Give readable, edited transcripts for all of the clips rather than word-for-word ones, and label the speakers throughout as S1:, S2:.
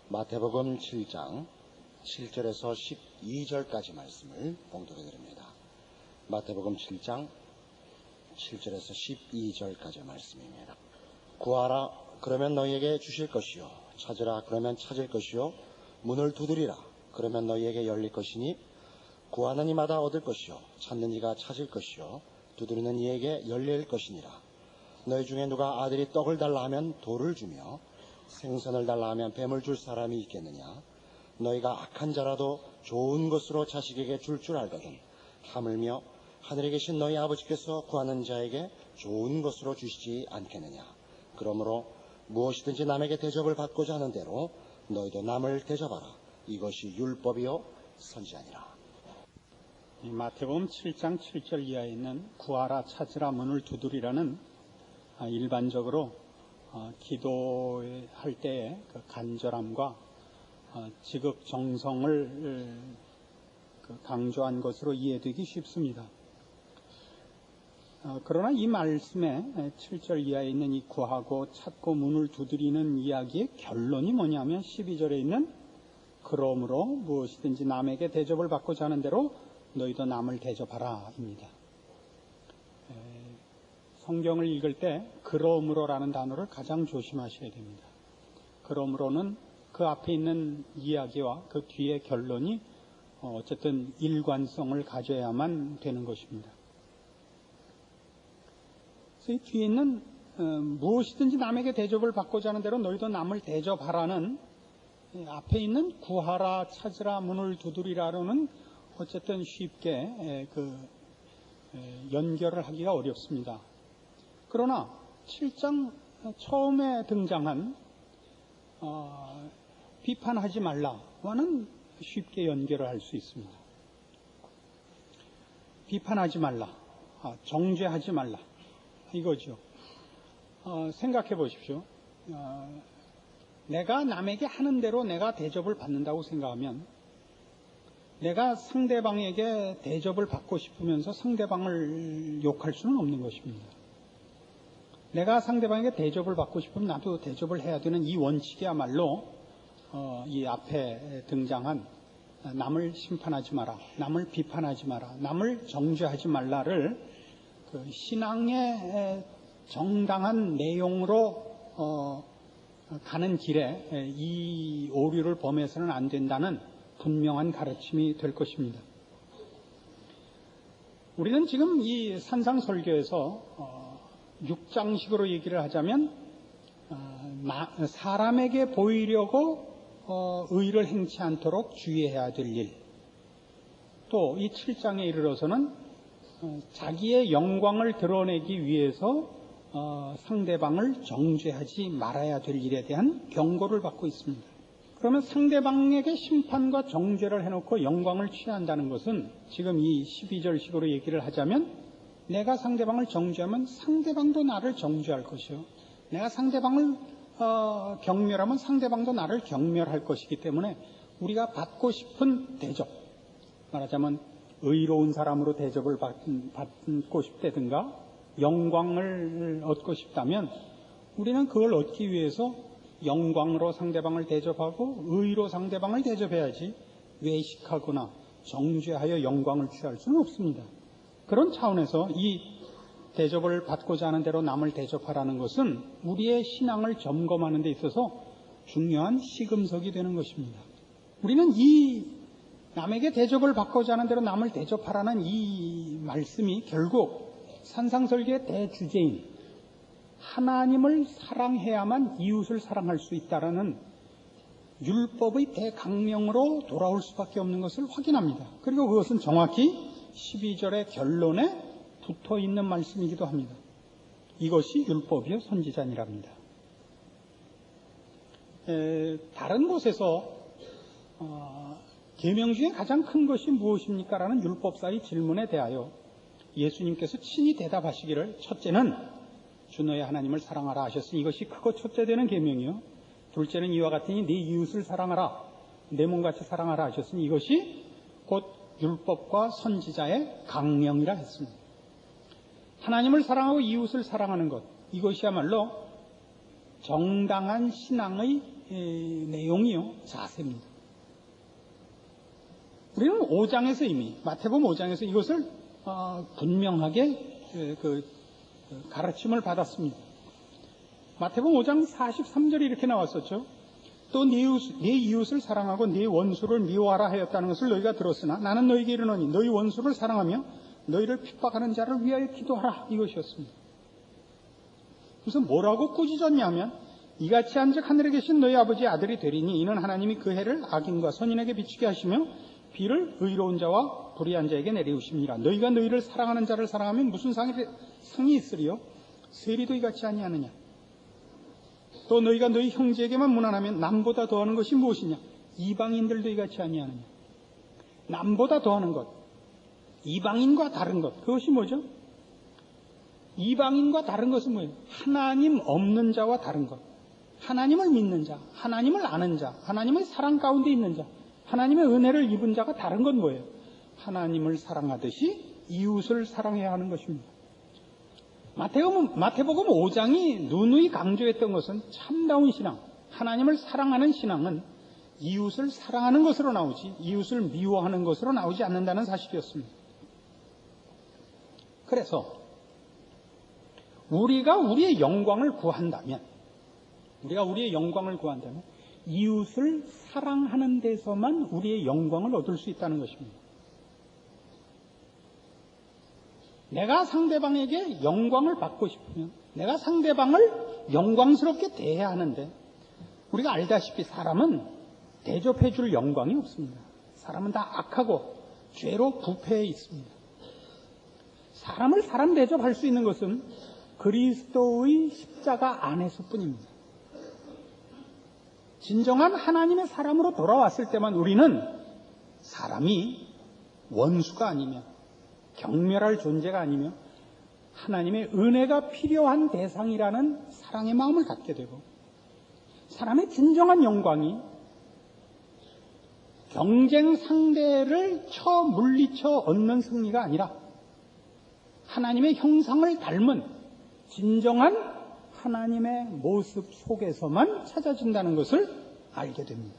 S1: 마태복음 7장 7절에서 12절까지 말씀을 봉독해 드립니다. 마태복음 7장 7절에서 12절까지 말씀입니다. 구하라 그러면 너희에게 주실 것이요, 찾으라 그러면 찾을 것이요, 문을 두드리라 그러면 너희에게 열릴 것이니 구하는 이마다 얻을 것이요, 찾는 이가 찾을 것이요, 두드리는 이에게 열릴 것이니라. 너희 중에 누가 아들이 떡을 달라 하면 돌을 주며 생선을 달라 하면 뱀을 줄 사람이 있겠느냐? 너희가 악한 자라도 좋은 것으로 자식에게 줄 알거든 하물며 하늘에 계신 너희 아버지께서 구하는 자에게 좋은 것으로 주시지 않겠느냐? 그러므로 무엇이든지 남에게 대접을 받고자 하는 대로 너희도 남을 대접하라. 이것이 율법이요 선지자니라.
S2: 이 마태복음 7장 7절 이하에 있는 구하라 찾으라 문을 두드리라는 일반적으로 기도할 때의 그 간절함과 지극정성을 강조한 것으로 이해되기 쉽습니다. 그러나 이 말씀에 7절 이하에 있는 이 구하고 찾고 문을 두드리는 이야기의 결론이 뭐냐면 12절에 있는 그러므로 무엇이든지 남에게 대접을 받고자 하는 대로 너희도 남을 대접하라 입니다. 성경을 읽을 때 그러므로라는 단어를 가장 조심하셔야 됩니다. 그러므로는 그 앞에 있는 이야기와 그 뒤의 결론이 어쨌든 일관성을 가져야만 되는 것입니다. 그래서 이 뒤에 있는 무엇이든지 남에게 대접을 받고자 하는 대로 너희도 남을 대접하라는 앞에 있는 구하라 찾으라 문을 두드리라로는 어쨌든 쉽게 연결을 하기가 어렵습니다. 그러나 7장 처음에 등장한 비판하지 말라와는 쉽게 연결을 할 수 있습니다. 비판하지 말라, 정죄하지 말라 이거죠. 생각해 보십시오. 내가 남에게 하는 대로 내가 대접을 받는다고 생각하면 내가 상대방에게 대접을 받고 싶으면서 상대방을 욕할 수는 없는 것입니다. 내가 상대방에게 대접을 받고 싶으면 나도 대접을 해야 되는 이 원칙이야말로 이 앞에 등장한 남을 심판하지 마라, 남을 비판하지 마라, 남을 정죄하지 말라를 그 신앙의 정당한 내용으로 가는 길에 이 오류를 범해서는 안 된다는 분명한 가르침이 될 것입니다. 우리는 지금 이 산상설교에서 6장식으로 얘기를 하자면 사람에게 보이려고 의를 행치 않도록 주의해야 될 일, 또 이 7장에 이르러서는 자기의 영광을 드러내기 위해서 상대방을 정죄하지 말아야 될 일에 대한 경고를 받고 있습니다. 그러면 상대방에게 심판과 정죄를 해놓고 영광을 취한다는 것은 지금 이 12절식으로 얘기를 하자면 내가 상대방을 정죄하면 상대방도 나를 정죄할 것이요, 내가 상대방을 경멸하면 상대방도 나를 경멸할 것이기 때문에 우리가 받고 싶은 대접, 말하자면 의로운 사람으로 대접을 받고 싶다든가 영광을 얻고 싶다면 우리는 그걸 얻기 위해서 영광으로 상대방을 대접하고 의로 상대방을 대접해야지 외식하거나 정죄하여 영광을 취할 수는 없습니다. 그런 차원에서 이 대접을 받고자 하는 대로 남을 대접하라는 것은 우리의 신앙을 점검하는 데 있어서 중요한 시금석이 되는 것입니다. 우리는 이 남에게 대접을 받고자 하는 대로 남을 대접하라는 이 말씀이 결국 산상설교의 대주제인 하나님을 사랑해야만 이웃을 사랑할 수 있다라는 율법의 대강령으로 돌아올 수밖에 없는 것을 확인합니다. 그리고 그것은 정확히 12절의 결론에 붙어 있는 말씀이기도 합니다. 이것이 율법이요 선지자니랍니다. 다른 곳에서 계명 중에 가장 큰 것이 무엇입니까? 라는 율법사의 질문에 대하여 예수님께서 친히 대답하시기를 첫째는 주 너의 하나님을 사랑하라 하셨으니 이것이 크고 첫째 되는 계명이요, 둘째는 이와 같으니 네 이웃을 사랑하라, 내 몸같이 사랑하라 하셨으니 이것이 곧 율법과 선지자의 강령이라 했습니다. 하나님을 사랑하고 이웃을 사랑하는 것, 이것이야말로 정당한 신앙의 내용이요, 자세입니다. 우리는 5장에서 이미, 마태복음 5장에서 이것을 분명하게 가르침을 받았습니다. 마태복음 5장 43절에 이렇게 나왔었죠. 또 네 이웃을 사랑하고 네 원수를 미워하라 하였다는 것을 너희가 들었으나 나는 너희에게 이르노니 너희 원수를 사랑하며 너희를 핍박하는 자를 위하여 기도하라, 이것이었습니다. 그래서 뭐라고 꾸짖었냐면, 이같이 한즉 하늘에 계신 너희 아버지의 아들이 되리니 이는 하나님이 그 해를 악인과 선인에게 비추게 하시며 비를 의로운 자와 불의한 자에게 내리우십니다. 너희가 너희를 사랑하는 자를 사랑하면 무슨 상이 있으리요? 세리도 이같이 아니하느냐? 또 너희가 너희 형제에게만 무난하면 남보다 더하는 것이 무엇이냐? 이방인들도 이같이 아니하느냐? 남보다 더하는 것, 이방인과 다른 것, 그것이 뭐죠? 이방인과 다른 것은 뭐예요? 하나님 없는 자와 다른 것, 하나님을 믿는 자, 하나님을 아는 자, 하나님의 사랑 가운데 있는 자, 하나님의 은혜를 입은 자가 다른 건 뭐예요? 하나님을 사랑하듯이 이웃을 사랑해야 하는 것입니다. 마태복음 5장이 누누이 강조했던 것은 참다운 신앙, 하나님을 사랑하는 신앙은 이웃을 사랑하는 것으로 나오지 이웃을 미워하는 것으로 나오지 않는다는 사실이었습니다. 그래서 우리가 우리의 영광을 구한다면 이웃을 사랑하는 데서만 우리의 영광을 얻을 수 있다는 것입니다. 내가 상대방에게 영광을 받고 싶으면 내가 상대방을 영광스럽게 대해야 하는데, 우리가 알다시피 사람은 대접해 줄 영광이 없습니다. 사람은 다 악하고 죄로 부패해 있습니다. 사람을 사람 대접할 수 있는 것은 그리스도의 십자가 안에서뿐입니다. 진정한 하나님의 사람으로 돌아왔을 때만 우리는 사람이 원수가 아니며 경멸할 존재가 아니며 하나님의 은혜가 필요한 대상이라는 사랑의 마음을 갖게 되고, 사람의 진정한 영광이 경쟁 상대를 물리쳐 얻는 승리가 아니라 하나님의 형상을 닮은 진정한 하나님의 모습 속에서만 찾아진다는 것을 알게 됩니다.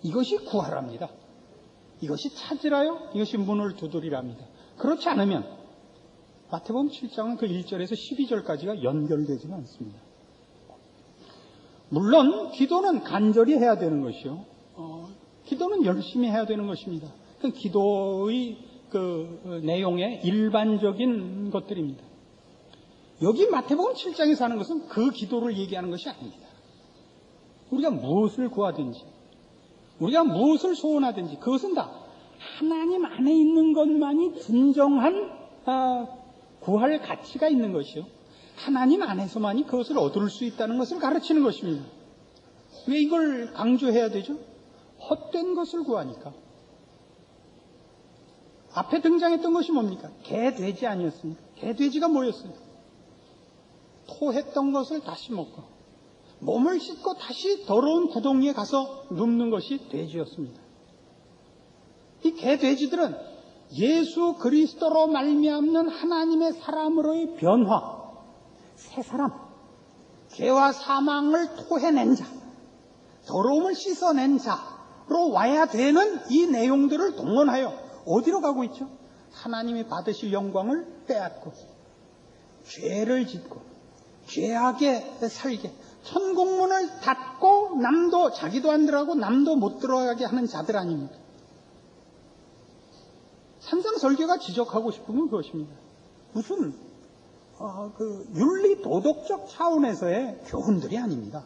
S2: 이것이 구하랍니다. 이것이 찾으라요. 이것이 문을 두드리랍니다. 그렇지 않으면 마태복음 7장은 그 1절에서 12절까지가 연결되지는 않습니다. 물론 기도는 간절히 해야 되는 것이요, 기도는 열심히 해야 되는 것입니다. 그 기도의 내용의 일반적인 것들입니다. 여기 마태복음 7장에서 하는 것은 그 기도를 얘기하는 것이 아닙니다. 우리가 무엇을 구하든지, 우리가 무엇을 소원하든지 그것은 다 하나님 안에 있는 것만이 진정한 구할 가치가 있는 것이요, 하나님 안에서만이 그것을 얻을 수 있다는 것을 가르치는 것입니다. 왜 이걸 강조해야 되죠? 헛된 것을 구하니까. 앞에 등장했던 것이 뭡니까? 개돼지 아니었습니까? 개돼지가 뭐였어요? 토했던 것을 다시 먹고 몸을 씻고 다시 더러운 구덩이에 가서 눕는 것이 돼지였습니다. 이 개돼지들은 예수 그리스도로 말미암는 하나님의 사람으로의 변화, 새 사람, 죄와 사망을 토해낸 자, 더러움을 씻어낸 자로 와야 되는 이 내용들을 동원하여 어디로 가고 있죠? 하나님이 받으실 영광을 빼앗고 죄를 짓고 죄악에 살게, 천국문을 닫고 자기도 안 들어가고 남도 못 들어가게 하는 자들 아닙니까? 산상설교가 지적하고 싶은 건 그것입니다. 무슨 윤리 도덕적 차원에서의 교훈들이 아닙니다.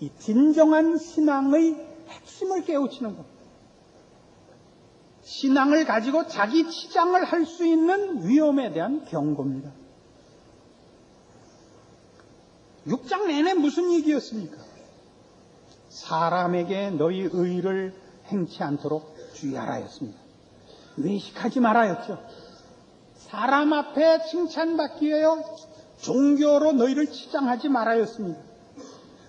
S2: 이 진정한 신앙의 핵심을 깨우치는 것, 신앙을 가지고 자기 치장을 할 수 있는 위험에 대한 경고입니다. 6장 내내 무슨 얘기였습니까? 사람에게 너희 의를 행치 않도록 주의하라였습니다. 외식하지 말아였죠. 사람 앞에 칭찬받기 위하여 종교로 너희를 치장하지 말아였습니다.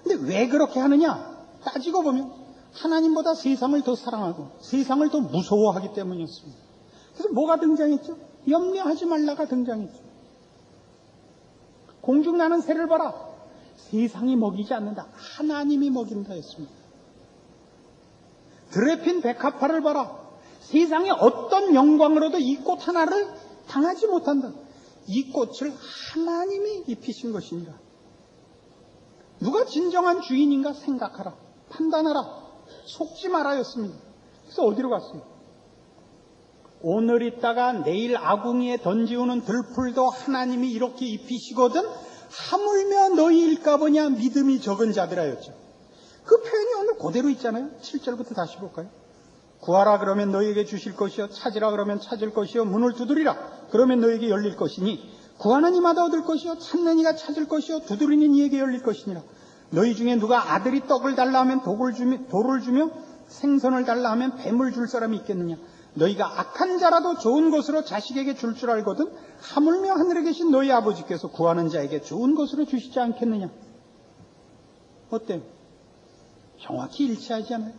S2: 근데 왜 그렇게 하느냐? 따지고 보면 하나님보다 세상을 더 사랑하고 세상을 더 무서워하기 때문이었습니다. 그래서 뭐가 등장했죠? 염려하지 말라가 등장했죠. 공중나는 새를 봐라. 세상이 먹이지 않는다. 하나님이 먹인다 했습니다. 드레핀 백합화를 봐라. 세상의 어떤 영광으로도 이 꽃 하나를 당하지 못한다. 이 꽃을 하나님이 입히신 것입니다. 누가 진정한 주인인가 생각하라. 판단하라. 속지 말아였습니다. 그래서 어디로 갔어요? 오늘 있다가 내일 아궁이에 던지우는 들풀도 하나님이 이렇게 입히시거든 하물며 너희일까 보냐 믿음이 적은 자들하였죠. 그 표현이 오늘 그대로 있잖아요. 7절부터 다시 볼까요? 구하라 그러면 너희에게 주실 것이요 찾으라 그러면 찾을 것이요 문을 두드리라 그러면 너희에게 열릴 것이니 구하는 이마다 얻을 것이요 찾는 이가 찾을 것이요 두드리는 이에게 열릴 것이니라. 너희 중에 누가 아들이 떡을 달라 하면 돌을 주며 생선을 달라 하면 뱀을 줄 사람이 있겠느냐. 너희가 악한 자라도 좋은 것으로 자식에게 줄 줄 알거든 하물며 하늘에 계신 너희 아버지께서 구하는 자에게 좋은 것으로 주시지 않겠느냐. 어때요? 정확히 일치하지 않아요?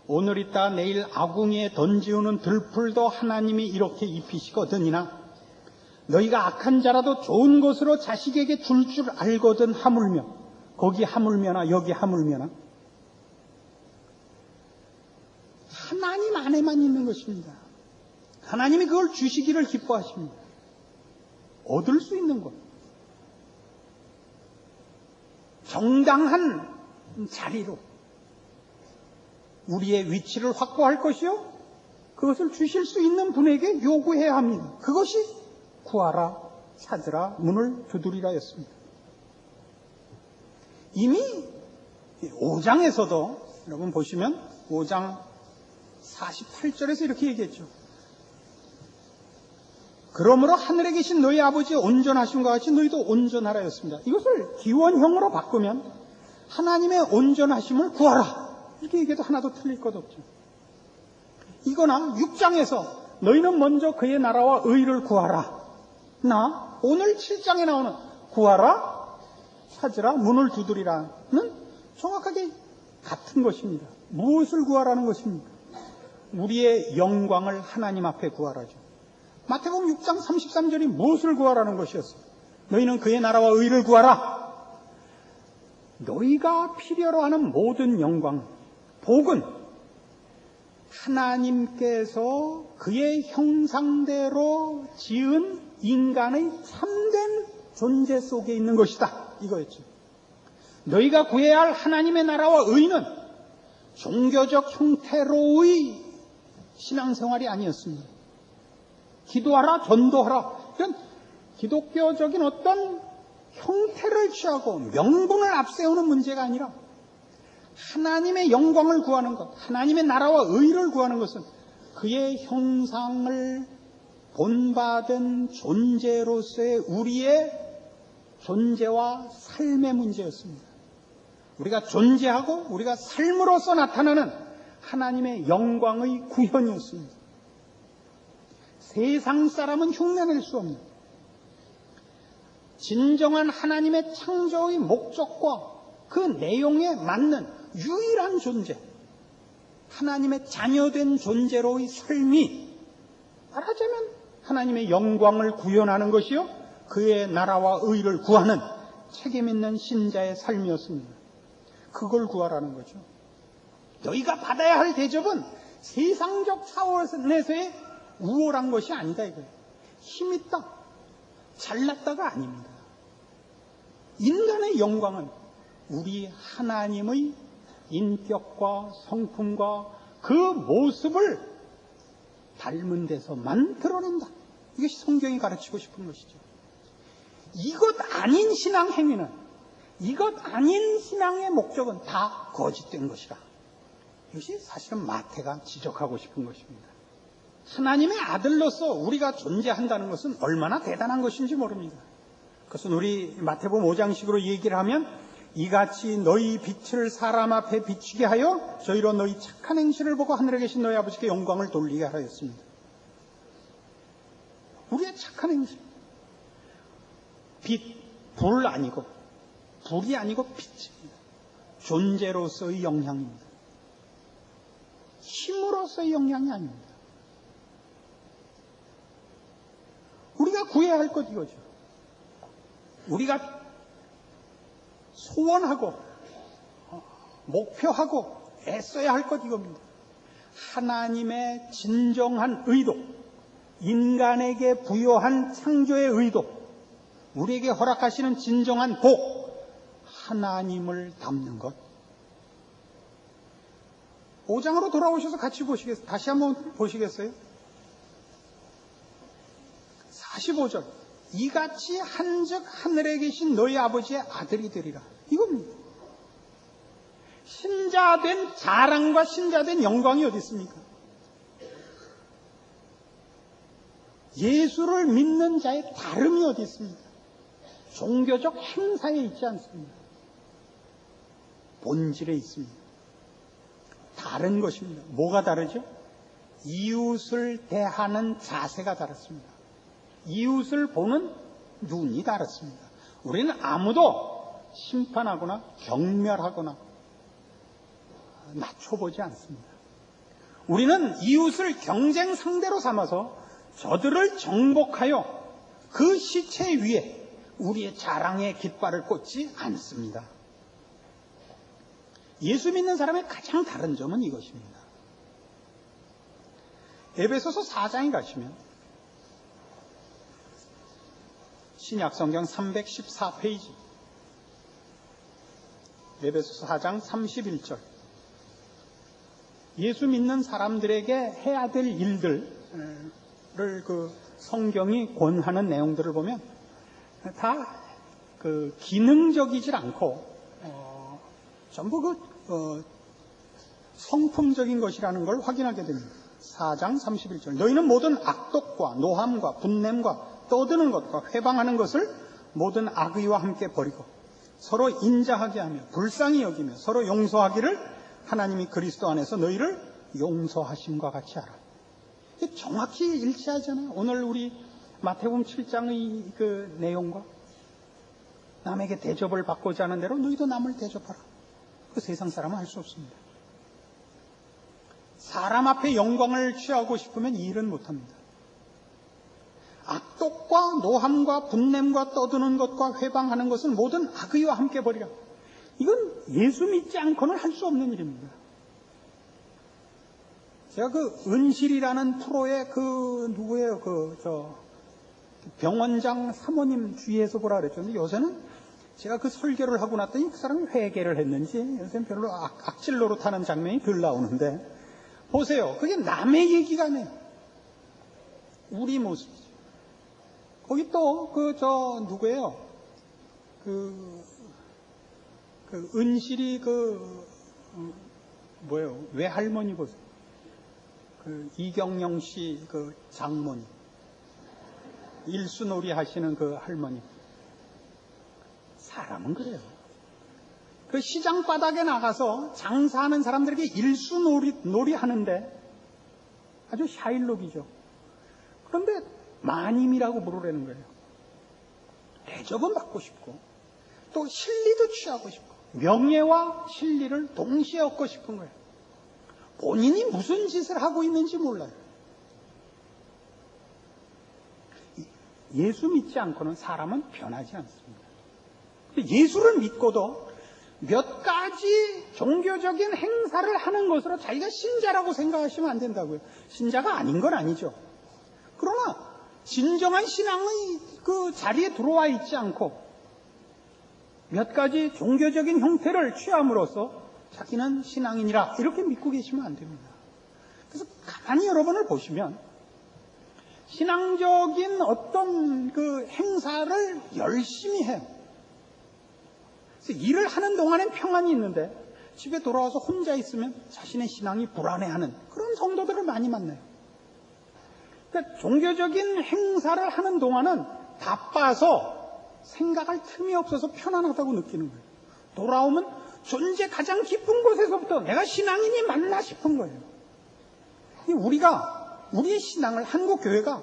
S2: 오늘 있다 내일 아궁이에 던지우는 들풀도 하나님이 이렇게 입히시거든이나 너희가 악한 자라도 좋은 것으로 자식에게 줄 줄 알거든 하물며 거기 하물며나 여기 하물며나 하나님 안에만 있는 것입니다. 하나님이 그걸 주시기를 기뻐하십니다. 얻을 수 있는 것. 정당한 자리로 우리의 위치를 확보할 것이요. 그것을 주실 수 있는 분에게 요구해야 합니다. 그것이 구하라, 찾으라, 문을 두드리라였습니다. 이미 5장에서도 여러분 보시면 5장 48절에서 이렇게 얘기했죠. 그러므로 하늘에 계신 너희 아버지의 온전하심과 같이 너희도 온전하라였습니다. 이것을 기원형으로 바꾸면 하나님의 온전하심을 구하라. 이렇게 얘기해도 하나도 틀릴 것 없죠. 이거나 6장에서 너희는 먼저 그의 나라와 의를 구하라. 나 오늘 7장에 나오는 구하라, 찾으라, 문을 두드리라는 정확하게 같은 것입니다. 무엇을 구하라는 것입니까? 우리의 영광을 하나님 앞에 구하라죠. 마태복음 6장 33절이 무엇을 구하라는 것이었어요? 너희는 그의 나라와 의를 구하라. 너희가 필요로 하는 모든 영광, 복은 하나님께서 그의 형상대로 지은 인간의 참된 존재 속에 있는 것이다. 이거였죠. 너희가 구해야 할 하나님의 나라와 의는 종교적 형태로의 신앙생활이 아니었습니다. 기도하라, 전도하라 이런 기독교적인 어떤 형태를 취하고 명분을 앞세우는 문제가 아니라 하나님의 영광을 구하는 것, 하나님의 나라와 의를 구하는 것은 그의 형상을 본받은 존재로서의 우리의 존재와 삶의 문제였습니다. 우리가 존재하고 우리가 삶으로서 나타나는 하나님의 영광의 구현이었습니다. 세상 사람은 흉내낼 수 없는 진정한 하나님의 창조의 목적과 그 내용에 맞는 유일한 존재, 하나님의 자녀된 존재로의 삶이 말하자면 하나님의 영광을 구현하는 것이요 그의 나라와 의를 구하는 책임 있는 신자의 삶이었습니다. 그걸 구하라는 거죠. 너희가 받아야 할 대접은 세상적 차원에서의 우월한 것이 아니다 이거예요. 힘있다, 잘났다가 아닙니다. 인간의 영광은 우리 하나님의 인격과 성품과 그 모습을 닮은 데서만 드러낸다. 이것이 성경이 가르치고 싶은 것이죠. 이것 아닌 신앙 행위는, 이것 아닌 신앙의 목적은 다 거짓된 것이라. 이것이 사실은 마태가 지적하고 싶은 것입니다. 하나님의 아들로서 우리가 존재한다는 것은 얼마나 대단한 것인지 모릅니다. 그것은 우리 마태복음 5장식으로 얘기를 하면 이같이 너희 빛을 사람 앞에 비추게 하여 저희로 너희 착한 행실을 보고 하늘에 계신 너희 아버지께 영광을 돌리게 하라 했습니다. 우리의 착한 행실, 빛, 불 아니고 불이 아니고 빛입니다. 존재로서의 영향입니다. 힘으로서의 영향이 아닙니다. 우리가 구해야 할 것 이거죠. 우리가 소원하고 목표하고 애써야 할 것 이겁니다. 하나님의 진정한 의도, 인간에게 부여한 창조의 의도, 우리에게 허락하시는 진정한 복, 하나님을 닮는 것. 5장으로 돌아오셔서 같이 보시겠어요? 다시 한번 보시겠어요? 45절. 이같이 한즉 하늘에 계신 너희 아버지의 아들이 되리라. 이겁니다. 신자된 자랑과 신자된 영광이 어디 있습니까? 예수를 믿는 자의 다름이 어디 있습니까? 종교적 행사에 있지 않습니다. 본질에 있습니다. 다른 것입니다. 뭐가 다르죠? 이웃을 대하는 자세가 다릅니다. 이웃을 보는 눈이 다릅니다. 우리는 아무도 심판하거나 경멸하거나 낮춰보지 않습니다. 우리는 이웃을 경쟁 상대로 삼아서 저들을 정복하여 그 시체 위에 우리의 자랑의 깃발을 꽂지 않습니다. 예수 믿는 사람의 가장 다른 점은 이것입니다. 에베소서 4장에 가시면 신약성경 314페이지 에베소서 4장 31절 예수 믿는 사람들에게 해야 될 일들을 그 성경이 권하는 내용들을 보면 다 그 기능적이질 않고 전부 성품적인 것이라는 걸 확인하게 됩니다. 4장 31절 너희는 모든 악독과 노함과 분냄과 떠드는 것과 회방하는 것을 모든 악의와 함께 버리고 서로 인자하게 하며 불쌍히 여기며 서로 용서하기를 하나님이 그리스도 안에서 너희를 용서하심과 같이 하라. 이게 정확히 일치하잖아요. 오늘 우리 마태복음 7장의 그 내용과 남에게 대접을 받고자 하는 대로 너희도 남을 대접하라. 그 세상 사람은 할 수 없습니다. 사람 앞에 영광을 취하고 싶으면 이 일은 못합니다. 악독과 노함과 분냄과 떠드는 것과 회방하는 것은 모든 악의와 함께 버리라. 이건 예수 믿지 않고는 할 수 없는 일입니다. 제가 그 은실이라는 프로의 누구예요? 병원장 사모님 주위에서 보라 그랬죠. 근데 요새는 제가 그 설교를 하고 났더니 그 사람이 회개를 했는지 요새는 별로 악질 노릇하는 장면이 덜 나오는데 보세요. 그게 남의 얘기가 아니에요. 우리 모습이죠. 거기 또 누구예요? 은실이 외할머니 보세요. 이경영 씨 장모님. 일수놀이 하시는 그 할머니. 사람은 그래요. 그 시장 바닥에 나가서 장사하는 사람들에게 일수놀이 하는데 아주 샤일록이죠. 그런데 마님이라고 부르라는 거예요. 대접은 받고 싶고 또 실리도 취하고 싶고 명예와 실리를 동시에 얻고 싶은 거예요. 본인이 무슨 짓을 하고 있는지 몰라요. 예수 믿지 않고는 사람은 변하지 않습니다. 예수를 믿고도 몇 가지 종교적인 행사를 하는 것으로 자기가 신자라고 생각하시면 안 된다고요. 신자가 아닌 건 아니죠. 그러나 진정한 신앙의 그 자리에 들어와 있지 않고 몇 가지 종교적인 형태를 취함으로써 자기는 신앙인이라 이렇게 믿고 계시면 안 됩니다. 그래서 가만히 여러분을 보시면 신앙적인 어떤 그 행사를 열심히 해요. 그래서 일을 하는 동안엔 평안이 있는데 집에 돌아와서 혼자 있으면 자신의 신앙이 불안해하는 그런 성도들을 많이 만나요. 그러니까 종교적인 행사를 하는 동안은 바빠서 생각할 틈이 없어서 편안하다고 느끼는 거예요. 돌아오면 존재 가장 깊은 곳에서부터 내가 신앙인이 맞나 싶은 거예요. 우리의 신앙을 한국교회가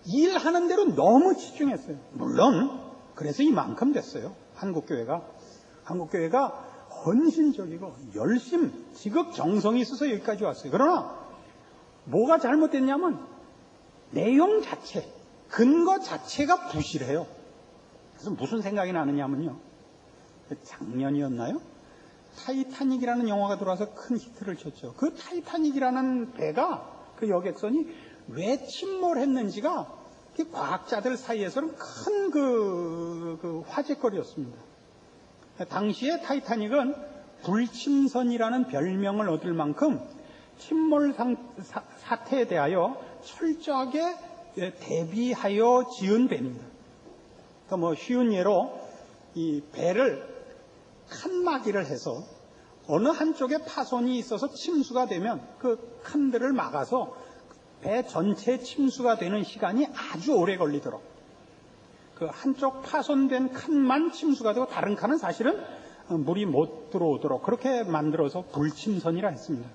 S2: 일하는 대로 너무 집중했어요. 물론 그래서 이만큼 됐어요. 한국교회가 헌신적이고 지극정성이 있어서 여기까지 왔어요. 그러나 뭐가 잘못됐냐면 내용 자체, 근거 자체가 부실해요. 그래서 무슨 생각이 나느냐면요. 작년이었나요? 타이타닉이라는 영화가 들어와서 큰 히트를 쳤죠. 그 타이타닉이라는 배가, 그 여객선이 왜 침몰했는지가 과학자들 사이에서는 큰 그 화제거리였습니다. 당시에 타이타닉은 불침선이라는 별명을 얻을 만큼 침몰 사태에 대하여 철저하게 대비하여 지은 배입니다. 그러니까 뭐 쉬운 예로 이 배를 칸막이를 해서 어느 한쪽에 파손이 있어서 침수가 되면 그 칸들을 막아서 배 전체 침수가 되는 시간이 아주 오래 걸리도록, 그 한쪽 파손된 칸만 침수가 되고 다른 칸은 사실은 물이 못 들어오도록 그렇게 만들어서 불침선이라 했습니다.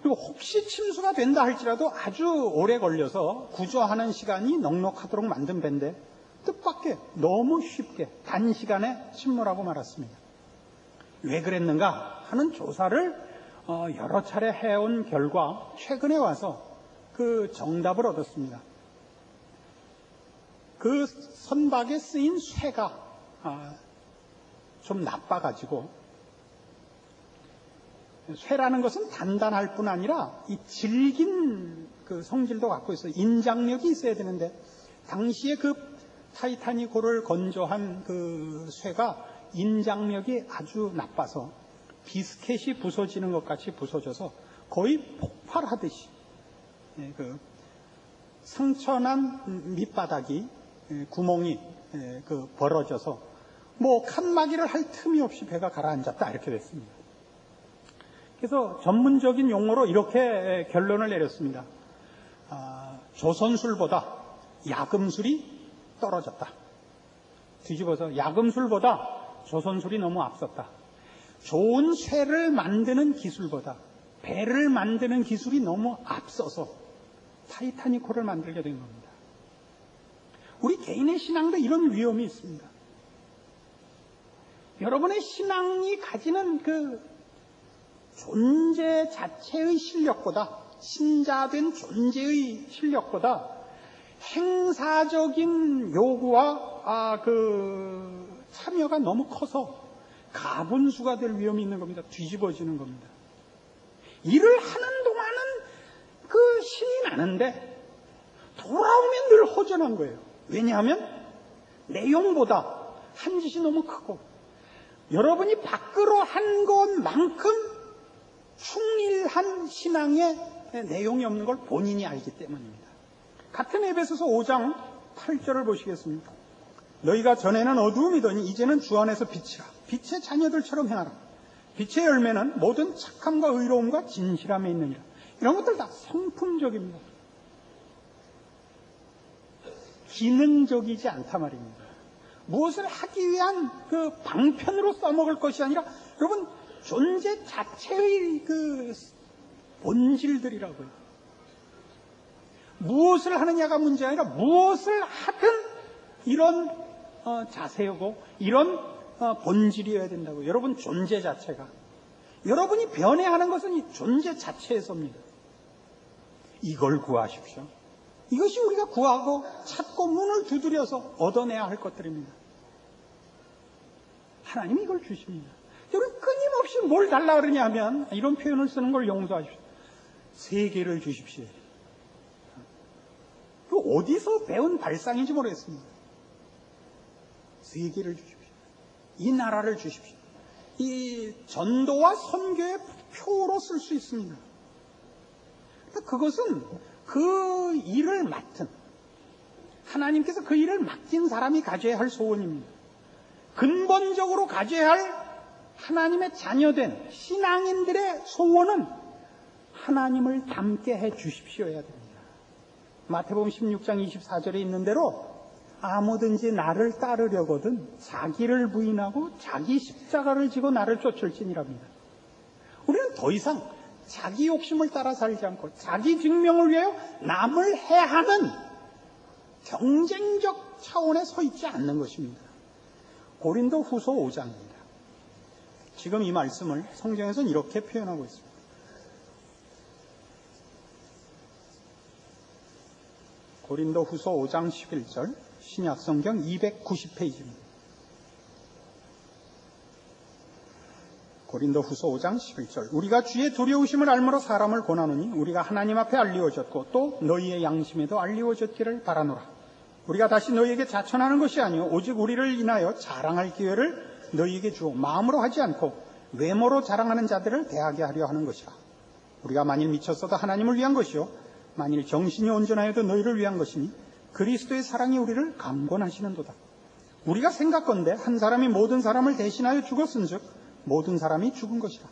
S2: 그리고 혹시 침수가 된다 할지라도 아주 오래 걸려서 구조하는 시간이 넉넉하도록 만든 배인데 뜻밖의 너무 쉽게 단시간에 침몰하고 말았습니다. 왜 그랬는가 하는 조사를 여러 차례 해온 결과 최근에 와서 그 정답을 얻었습니다. 그 선박에 쓰인 쇠가 좀 나빠가지고, 쇠라는 것은 단단할 뿐 아니라 이 질긴 그 성질도 갖고 있어요. 인장력이 있어야 되는데 당시에 그 타이타닉호를 건조한 그 쇠가 인장력이 아주 나빠서 비스켓이 부서지는 것 같이 부서져서 거의 폭발하듯이 그 상처난 밑바닥이 구멍이 그 벌어져서 뭐 칸막이를 할 틈이 없이 배가 가라앉았다 이렇게 됐습니다. 그래서 전문적인 용어로 이렇게 결론을 내렸습니다. 조선술보다 야금술이 떨어졌다. 뒤집어서 야금술보다 조선술이 너무 앞섰다. 좋은 쇠를 만드는 기술보다 배를 만드는 기술이 너무 앞서서 타이타닉호를 만들게 된 겁니다. 우리 개인의 신앙도 이런 위험이 있습니다. 여러분의 신앙이 가지는 그 존재 자체의 실력보다, 신자된 존재의 실력보다 행사적인 요구와 그 참여가 너무 커서 가분수가 될 위험이 있는 겁니다. 뒤집어지는 겁니다. 일을 하는 동안은 그 신이 나는데 돌아오면 늘 허전한 거예요. 왜냐하면 내용보다 한 짓이 너무 크고 여러분이 밖으로 한 것만큼 충실한 신앙의 내용이 없는 걸 본인이 알기 때문입니다. 같은 에베소서 5장 8절을 보시겠습니까? 너희가 전에는 어두움이더니 이제는 주 안에서 빛이라. 빛의 자녀들처럼 행하라. 빛의 열매는 모든 착함과 의로움과 진실함에 있느니라. 이런 것들 다 성품적입니다. 기능적이지 않단 말입니다. 무엇을 하기 위한 그 방편으로 써먹을 것이 아니라 여러분 존재 자체의 그 본질들이라고요. 무엇을 하느냐가 문제 아니라 무엇을 하든 이런 자세고 이런 본질이어야 된다고요. 여러분 존재 자체가. 여러분이 변해하는 것은 이 존재 자체에서입니다. 이걸 구하십시오. 이것이 우리가 구하고 찾고 문을 두드려서 얻어내야 할 것들입니다. 하나님이 이걸 주십니다. 여러분 끊임없이 뭘 달라 그러냐 하면 이런 표현을 쓰는 걸 용서하십시오. 세계를 주십시오. 그 어디서 배운 발상인지 모르겠습니다. 세계를 주십시오. 이 나라를 주십시오. 이 전도와 선교의 표로 쓸 수 있습니다. 그것은 그 일을 맡은 하나님께서 그 일을 맡긴 사람이 가져야 할 소원입니다. 근본적으로 가져야 할 하나님의 자녀된 신앙인들의 소원은 하나님을 닮게 해 주십시오야 됩니다. 마태복음 16장 24절에 있는 대로 아무든지 나를 따르려거든 자기를 부인하고 자기 십자가를 지고 나를 쫓을지니랍니다. 우리는 더 이상 자기 욕심을 따라 살지 않고 자기 증명을 위하여 남을 해하는 경쟁적 차원에 서 있지 않는 것입니다. 고린도 후서 5장입니다. 지금 이 말씀을 성경에서는 이렇게 표현하고 있습니다. 고린도 후서 5장 11절 신약성경 290페이지입니다. 고린도후서 5장 11절. 우리가 주의 두려우심을 알므로 사람을 권하노니 우리가 하나님 앞에 알리워졌고 또 너희의 양심에도 알리워졌기를 바라노라. 우리가 다시 너희에게 자천하는 것이 아니요 오직 우리를 인하여 자랑할 기회를 너희에게 주어 마음으로 하지 않고 외모로 자랑하는 자들을 대하게 하려 하는 것이라. 우리가 만일 미쳤어도 하나님을 위한 것이요 만일 정신이 온전하여도 너희를 위한 것이니 그리스도의 사랑이 우리를 강권하시는도다. 우리가 생각건대 한 사람이 모든 사람을 대신하여 죽었은즉 모든 사람이 죽은 것이라.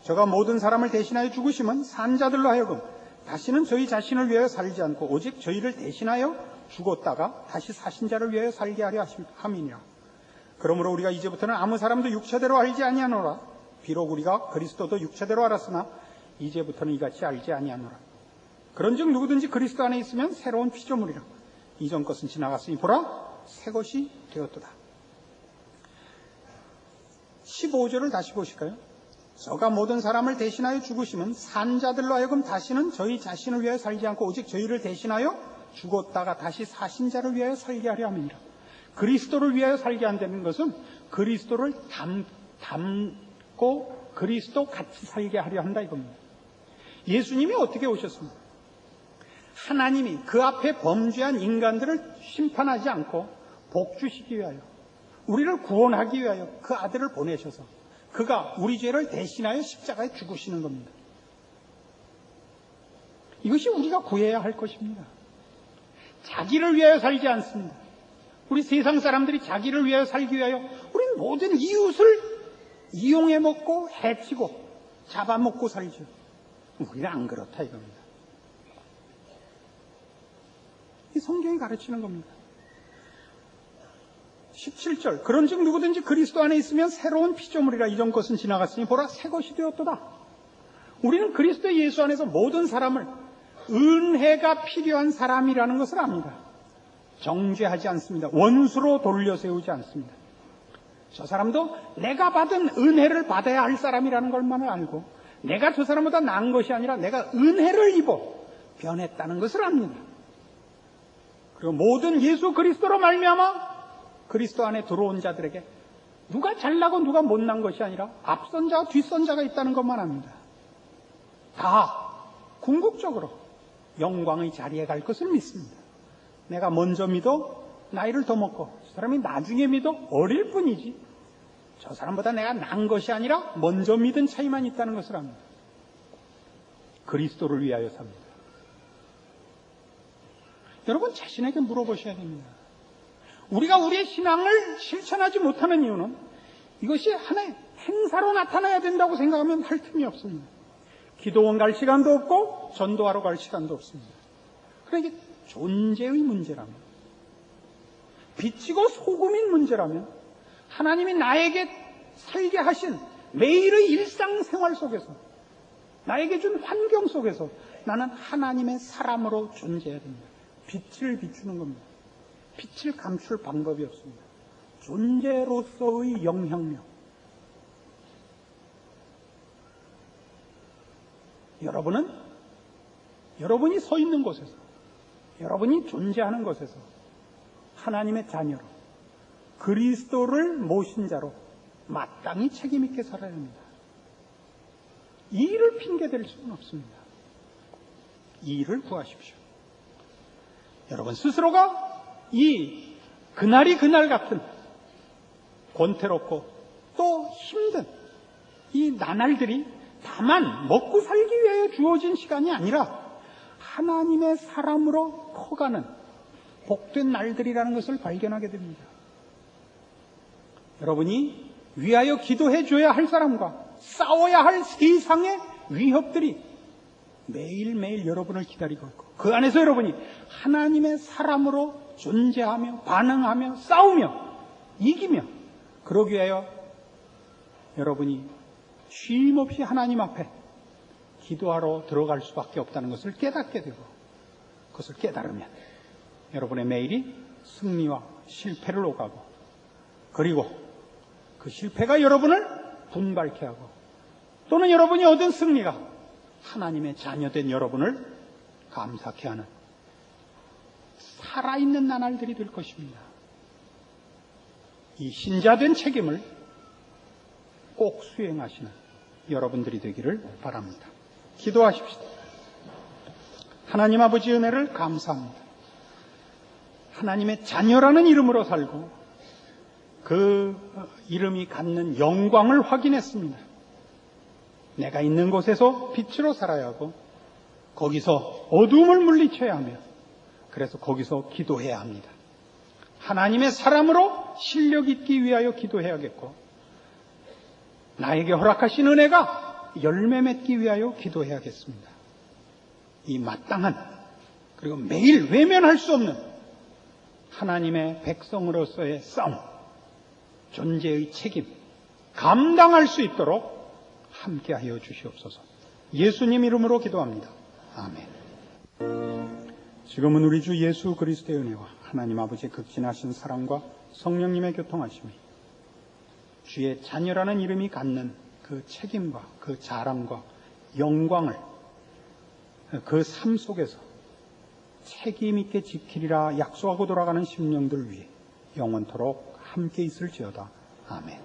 S2: 저가 모든 사람을 대신하여 죽으심은 산 자들로 하여금 다시는 저희 자신을 위하여 살지 않고 오직 저희를 대신하여 죽었다가 다시 사신 자를 위하여 살게 하려 함이니라. 그러므로 우리가 이제부터는 아무 사람도 육체대로 알지 아니하노라. 비록 우리가 그리스도도 육체대로 알았으나 이제부터는 이같이 알지 아니하노라. 그런즉 누구든지 그리스도 안에 있으면 새로운 피조물이라. 이전 것은 지나갔으니 보라 새 것이 되었도다. 15절을 다시 보실까요? 저가 모든 사람을 대신하여 죽으심은 산 자들로 하여금 다시는 저희 자신을 위하여 살지 않고 오직 저희를 대신하여 죽었다가 다시 사신 자를 위하여 살게 하려 함이니라. 그리스도를 위하여 살게 한다는 것은 그리스도를 닮고 그리스도 같이 살게 하려 한다 이겁니다. 예수님이 어떻게 오셨습니까? 하나님이 그 앞에 범죄한 인간들을 심판하지 않고 복주시기 위하여 우리를 구원하기 위하여 그 아들을 보내셔서 그가 우리 죄를 대신하여 십자가에 죽으시는 겁니다. 이것이 우리가 구해야 할 것입니다. 자기를 위하여 살지 않습니다. 우리 세상 사람들이 자기를 위하여 살기 위하여 우리는 모든 이웃을 이용해 먹고 해치고 잡아먹고 살죠. 우리는 안 그렇다 이겁니다. 이 성경이 가르치는 겁니다. 17절 그런즉 누구든지 그리스도 안에 있으면 새로운 피조물이라. 이전 것은 지나갔으니 보라 새 것이 되었도다. 우리는 그리스도 예수 안에서 모든 사람을 은혜가 필요한 사람이라는 것을 압니다. 정죄하지 않습니다. 원수로 돌려세우지 않습니다. 저 사람도 내가 받은 은혜를 받아야 할 사람이라는 것만을 알고 내가 저 사람보다 나은 것이 아니라 내가 은혜를 입어 변했다는 것을 압니다. 그리고 모든 예수 그리스도로 말미암아 그리스도 안에 들어온 자들에게 누가 잘나고 누가 못난 것이 아니라 앞선 자와 뒤선 자가 있다는 것만 압니다. 다 궁극적으로 영광의 자리에 갈 것을 믿습니다. 내가 먼저 믿어 나이를 더 먹고 저 사람이 나중에 믿어 어릴 뿐이지 저 사람보다 내가 나은 것이 아니라 먼저 믿은 차이만 있다는 것을 압니다. 그리스도를 위하여 삽니다. 여러분 자신에게 물어보셔야 됩니다. 우리가 우리의 신앙을 실천하지 못하는 이유는 이것이 하나의 행사로 나타나야 된다고 생각하면 할 틈이 없습니다. 기도원 갈 시간도 없고 전도하러 갈 시간도 없습니다. 그러니까 이게 존재의 문제라면 빛이고 소금인 문제라면 하나님이 나에게 살게 하신 매일의 일상생활 속에서 나에게 준 환경 속에서 나는 하나님의 사람으로 존재해야 됩니다. 빛을 비추는 겁니다. 빛을 감출 방법이 없습니다. 존재로서의 영향력. 여러분이 서 있는 곳에서, 여러분이 존재하는 곳에서 하나님의 자녀로, 그리스도를 모신 자로 마땅히 책임있게 살아야 합니다. 이 일을 핑계댈 수는 없습니다. 이 일을 구하십시오. 여러분 스스로가 그날이 그날 같은 권태롭고 또 힘든 이 나날들이 다만 먹고 살기 위해 주어진 시간이 아니라 하나님의 사람으로 커가는 복된 날들이라는 것을 발견하게 됩니다. 여러분이 위하여 기도해 줘야 할 사람과 싸워야 할 세상의 위협들이 매일매일 여러분을 기다리고 있고 그 안에서 여러분이 하나님의 사람으로 존재하며 반응하며 싸우며 이기며 그러기 위하여 여러분이 쉼없이 하나님 앞에 기도하러 들어갈 수밖에 없다는 것을 깨닫게 되고 그것을 깨달으면 여러분의 매일이 승리와 실패를 오가고 그리고 그 실패가 여러분을 분발케 하고 또는 여러분이 얻은 승리가 하나님의 자녀된 여러분을 감사케 하는 살아있는 나날들이 될 것입니다. 이 신자된 책임을 꼭 수행하시는 여러분들이 되기를 바랍니다. 기도하십시다. 하나님 아버지 은혜를 감사합니다. 하나님의 자녀라는 이름으로 살고 그 이름이 갖는 영광을 확인했습니다. 내가 있는 곳에서 빛으로 살아야 하고 거기서 어둠을 물리쳐야 하며 그래서 거기서 기도해야 합니다. 하나님의 사람으로 실력 있기 위하여 기도해야겠고 나에게 허락하신 은혜가 열매 맺기 위하여 기도해야겠습니다. 이 마땅한 그리고 매일 외면할 수 없는 하나님의 백성으로서의 싸움, 존재의 책임, 감당할 수 있도록 함께하여 주시옵소서. 예수님 이름으로 기도합니다. 아멘. 지금은 우리 주 예수 그리스도의 은혜와 하나님 아버지의 극진하신 사랑과 성령님의 교통하심이 주의 자녀라는 이름이 갖는 그 책임과 그 자랑과 영광을 그 삶 속에서 책임 있게 지키리라 약속하고 돌아가는 심령들 위해 영원토록 함께 있을지어다. 아멘.